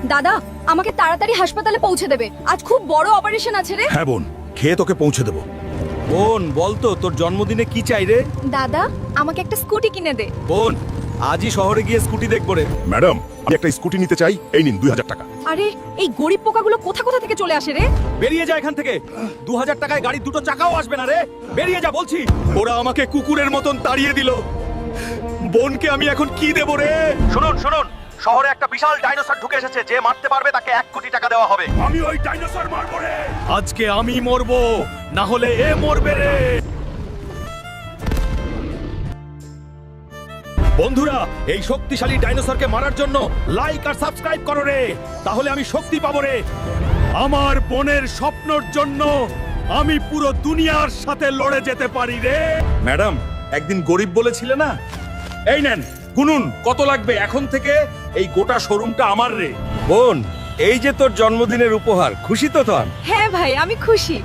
দাদা, আমাকে তাড়াতাড়ি হাসপাতালে পৌঁছে দেবে, আজ খুব বড় অপারেশন আছে রে। হ্যাঁ বোন, খেয়ে তোকে পৌঁছে দেবো। বোন বলতো তোর জন্মদিনে কি চাই রে? দাদা, আমাকে একটা স্কুটি কিনে দে। বোন আজই শহরে গিয়ে স্কুটি দেখবো রে। ম্যাডাম, আমি একটা স্কুটি নিতে চাই, এই নিন 2000 টাকা। আরে এই গরিব পোকাগুলো কোথা কোথা থেকে চলে আসে রে? বেরিয়ে যা এখান থেকে। 2000 টাকায় গাড়ির দুটো চাকাও আসবে না রে। বেরিয়ে যা বলছি। ওরা আমাকে কুকুরের মতন তাড়িয়ে দিল। বোনকে আমি এখন কি দেব রে? শুনুন শুনুন, শহরে একটা বিশাল ডাইনোসর ঢুকে এসেছে, যে মারতে পারবে তাকে 1 কোটি টাকা দেওয়া হবে। আমি ওই ডাইনোসর মারবো রে। আজকে আমি মরবো, না হলে এ মরবে রে। বন্ধুরা, এই শক্তিশালী ডাইনোসরকে মারার জন্য লাইক আর সাবস্ক্রাইব করো রে, তাহলে আমি শক্তি পাবো রে। আমার বোনের স্বপ্নর জন্য আমি পুরো দুনিয়ার সাথে লড়ে যেতে পারি রে। ম্যাডাম, একদিন গরিব বলেছিলে না? এই নেন, গুনুন কত লাগবে। এখন থেকে এই গোটা শোরুমটা আমার রে। বোন, এই যে তোর জন্মদিনের উপহার, খুশি তো তোর? হ্যাঁ ভাই, আমি খুশি।